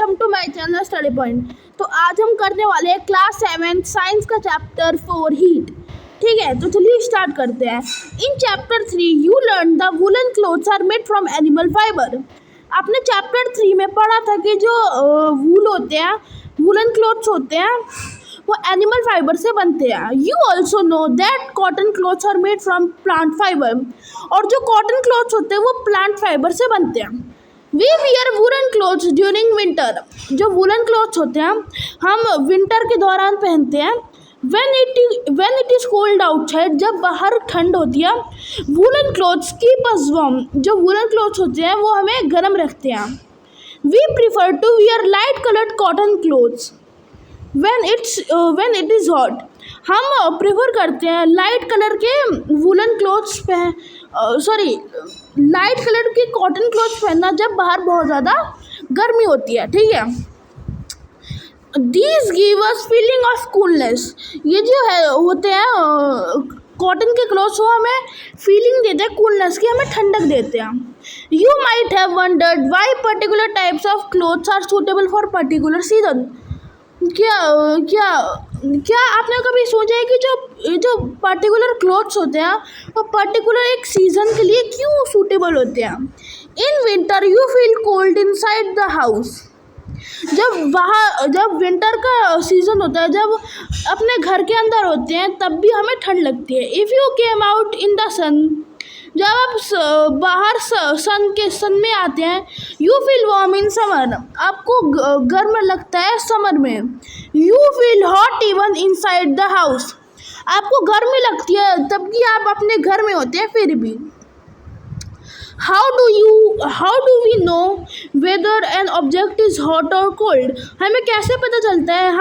Welcome to my channel study point. तो आज हम करने वाले हैं क्लास 7 साइंस का चैप्टर 4 हीट। ठीक है, तो चलिए स्टार्ट करते हैं। In chapter 3 you learn the woollen clothes are made from animal fibre. आपने चैप्टर 3 में पढ़ा था कि जो वूल होते हैं, वुलन क्लोथ्स होते हैं, वो एनिमल फाइबर से बनते हैं। You also know that cotton clothes are made from plant fibre. और जो कॉटन क्लोथ्स होते हैं वो प्लांट फाइबर से बनते हैं। We wear woollen clothes during winter. जो वुलन क्लोथ्स होते हैं हम विंटर के दौरान पहनते हैं। when it is cold outside, जब बाहर ठंड होती है। Woollen clothes keep us warm. जो वुलन क्लोथ्स होते हैं वो हमें गर्म रखते हैं। We prefer to wear light coloured cotton clothes when it is hot। हम प्रेफर करते हैं लाइट कलर के वुलन क्लोथ्स लाइट कलर के कॉटन क्लोथ्स पहनना जब बाहर बहुत ज़्यादा गर्मी होती है। ठीक है, these give us feeling of coolness. ये जो है होते हैं कॉटन के क्लोथ्स, वो हमें फीलिंग देते हैं कूलनेस की, हमें ठंडक देते हैं। You might have wondered why particular types of clothes are suitable for particular season. क्या आपने कभी सोचा है कि जो पर्टिकुलर क्लोथ्स होते हैं वो पर्टिकुलर एक सीज़न के लिए क्यों सूटेबल होते हैं। In winter you feel cold inside the house. जब विंटर का सीज़न होता है, जब अपने घर के अंदर होते हैं, तब भी हमें ठंड लगती है। If you came out in the sun, जब आप बाहर सन में आते हैं, you feel warm in summer. आपको गर्म लगता है समर में। You feel hot even inside the house. आपको गर्मी लगती है तब कि आप अपने घर में होते हैं फिर भी। How do we know whether an object is hot और कोल्ड। हमें कैसे पता चलता है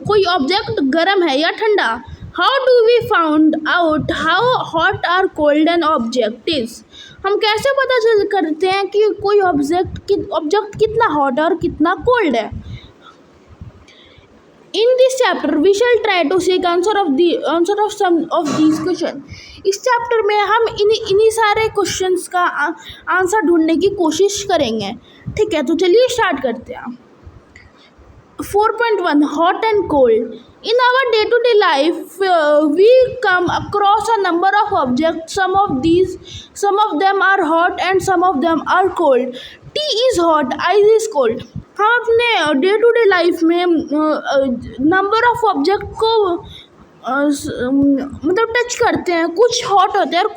कोई ऑब्जेक्ट गर्म है या ठंडा। How do we found out how hot or cold an object is. हम कैसे पता करते हैं कि कोई ऑब्जेक्ट कितना हॉट और कितना कोल्ड है। In this chapter we shall try to seek answer of some of these question. इस चैप्टर में हम इन्हीं सारे क्वेश्चंस का आंसर ढूंढने की कोशिश करेंगे। ठीक है, तो चलिए स्टार्ट करते हैं। 4.1 hot and cold. In our day-to-day life, we come across a number of objects. Some of them are hot and some of them are cold. Tea is hot, ice is cold. हम अपने day to day life में number of object को मतलब touch करते हैं। कुछ hot होते हैं और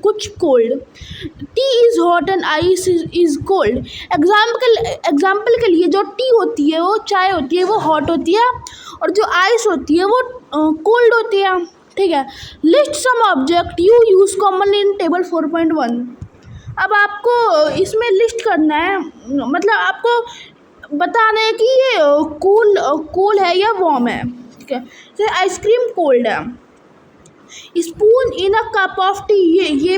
कुछ cold. T is hot and ice is cold. Example के लिए जो टी होती है, वो चाय होती है, वो हॉट होती है, और जो आइस होती है वो कोल्ड होती है। ठीक है, list some object you use commonly in table 4.1। अब आपको इसमें लिस्ट करना है, मतलब आपको बताना है कि ये कूल है या वार्म है। ठीक है, तो आइसक्रीम कोल्ड है। Spoon in a cup of T, ये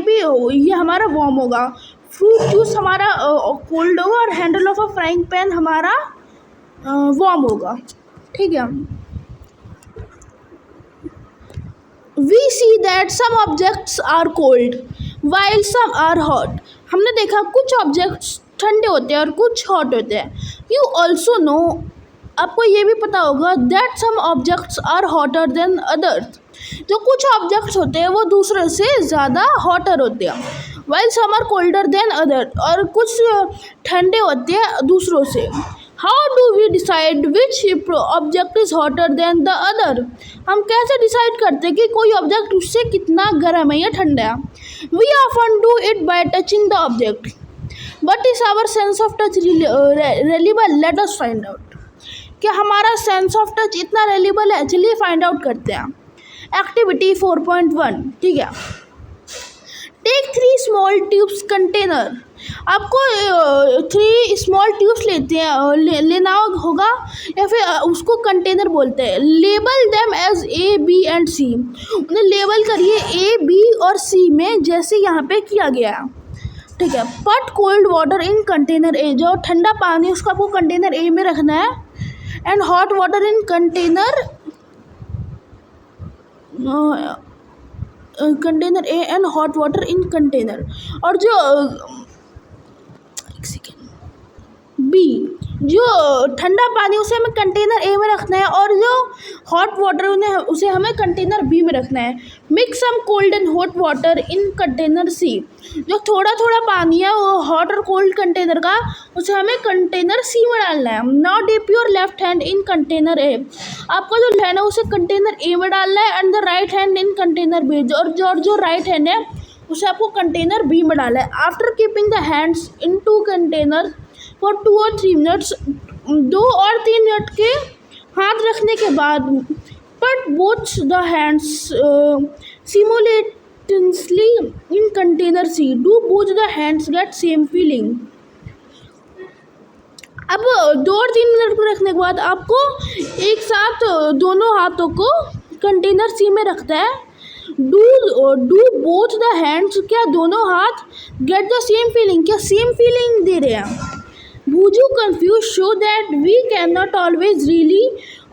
हमारा वार्म होगा। फ्रूट जूस हमारा कोल्ड होगा, और handle of a frying pan हमारा वार्म होगा। ठीक है, we see that some objects are cold while some are hot. हमने देखा कुछ ऑब्जेक्ट्स ठंडे होते हैं और कुछ हॉट होते हैं। यू ऑल्सो नो, आपको ये भी पता होगा, that some objects are hotter than others. जो कुछ ऑब्जेक्ट्स होते हैं वो दूसरे से ज़्यादा हॉटर होते हैं। While some are colder than other, और कुछ ठंडे होते हैं दूसरों से। How do we decide which object is hotter than the other. हम कैसे डिसाइड करते हैं कि कोई ऑब्जेक्ट उससे कितना गर्म है या ठंडा है। We often do it by touching the object, but is our sense of touch reliable. Let us find out. क्या हमारा सेंस ऑफ टच इतना रिलेबल है? चलिए फाइंड आउट करते हैं। एक्टिविटी 4.1। ठीक है, टेक 3 स्मॉल ट्यूब्स कंटेनर। आपको 3 स्मॉल ट्यूब्स लेना होगा, या फिर उसको कंटेनर बोलते हैं। Label them as A, B and C. उन्हें लेबल करिए ए, बी और सी में, जैसे यहाँ पे किया गया है। ठीक है, पट कोल्ड वाटर इन कंटेनर ए। जो ठंडा पानी उसको आपको कंटेनर ए में रखना है। And hot water in container A and hot water in container. और जो बी, जो ठंडा पानी उसे हमें कंटेनर ए में रखना है और जो हॉट वाटर उसे हमें कंटेनर बी में रखना है। Mix some cold and hot water in container C, जो थोड़ा थोड़ा पानी है वो हॉट और कोल्ड कंटेनर का, उसे हमें कंटेनर सी में डालना है। Now dip your left hand in container A, आपका जो हैंड है उसे कंटेनर ए में डालना है, and the right hand in container B, और जो राइट हैंड है उसे आपको कंटेनर बी में डालना है। After keeping the hands in two container for 2 or 3 minutes, 2 और 3 मिनट के हाथ रखने के बाद, पट both the hands simultaneously in container C, do both the hands get same feeling। अब 2 और 3 मिनट को रखने के बाद आपको एक साथ दोनों हाथों को कंटेनर सी में रखता है। डू बोथ द हैंड्स, क्या दोनों हाथ गेट द सेम फीलिंग, क्या सेम फीलिंग दे रहे हैं। Bhuju confused show that we cannot always rely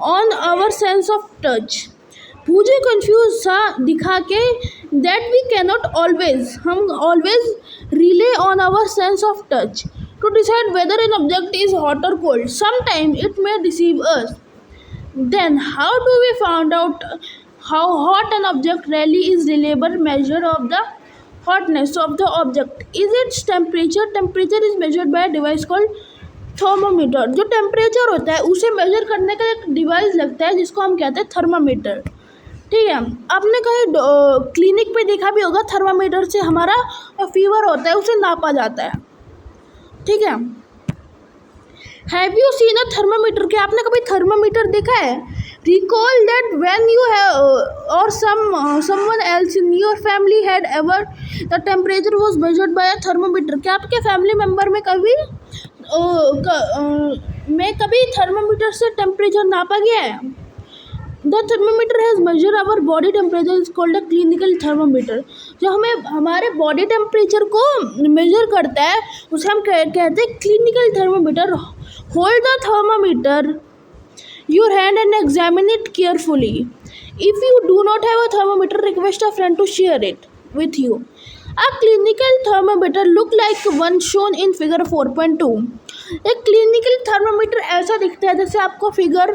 on our sense of touch। भूजू confused सा दिखा के that we cannot always, हम always rely on our sense of touch to decide whether an object is hot or cold। Sometimes it may deceive us। Then how do we find out how hot an object really is? Reliable measure of the hotness of the object is its temperature। Temperature is measured by a device called thermometer। जो temperature होता है उसे major करने का एक device लगता है जिसको हम कहते हैं थर्मामीटर। ठीक है, आपने कहीं क्लिनिक पे देखा भी होगा, थर्मामीटर से हमारा फीवर होता है उसे नापा जाता है। ठीक है, have you seen a thermometer, क्या आपने कभी थर्मामीटर देखा है। Recall that when you have or someone else in your family had ever the temperature was measured by a thermometer, क्या आपके फैमिली मेम्बर में कभी थर्मामीटर से टेम्परेचर नापा गया है। The thermometer has measure our body temperature is called a clinical thermometer. जो हमें हमारे बॉडी टेम्परेचर को मेजर करता है उसे हम कहते हैं clinical thermometer. Hold the thermometer your hand and examine it carefully. If you do not have a thermometer, request a friend to share it with you. A clinical thermometer look like one shown in figure 4.2। एक clinical thermometer ऐसा दिखता है जैसे आपको figure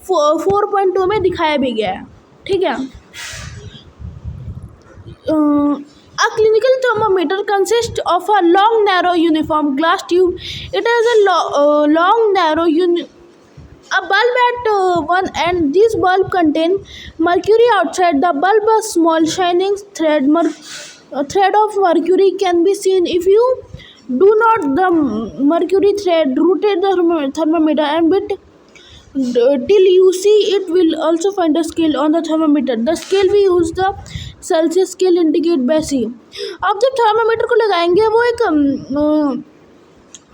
4.2 में दिखाया भी गया है। ठीक है, a clinical thermometer consists of a long narrow uniform glass tube। It has a long narrow a bulb at one end। This bulb contain mercury outside the bulb। A small shining thread of mercury can be seen if you do not the mercury thread rotate the thermometer and bit till you see it will also find a scale on the thermometer। The scale we use the Celsius scale indicate by C। आप जब thermometer को लगाएंगे वो एक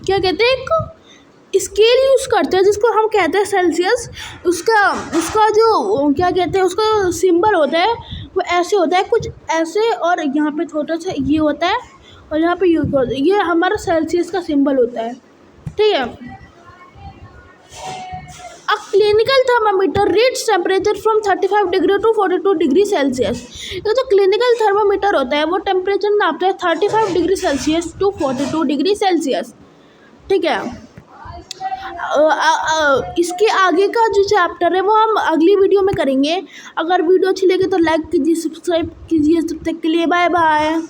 क्या कहते हैं, एक स्केल यूज़ करते हैं जिसको हम कहते हैं सेल्सियस। उसका जो क्या कहते हैं, उसका सिंबल होता है वो ऐसे होता है, कुछ ऐसे, और यहाँ पे छोटा सा ये होता है और यहाँ पे ये हमारा सेल्सियस का सिंबल होता है। ठीक है, a clinical thermometer reads temperature from 35 degree to 42 degree Celsius. ये जो क्लिनिकल थर्मामीटर होता है वो टेम्परेचर नापता है 35 degree Celsius to 42 degree Celsius. ठीक है, इसके आगे का जो चैप्टर है वो हम अगली वीडियो में करेंगे। अगर वीडियो अच्छी लगे तो लाइक कीजिए, सब्सक्राइब कीजिए। तब तक के लिए बाय बाय।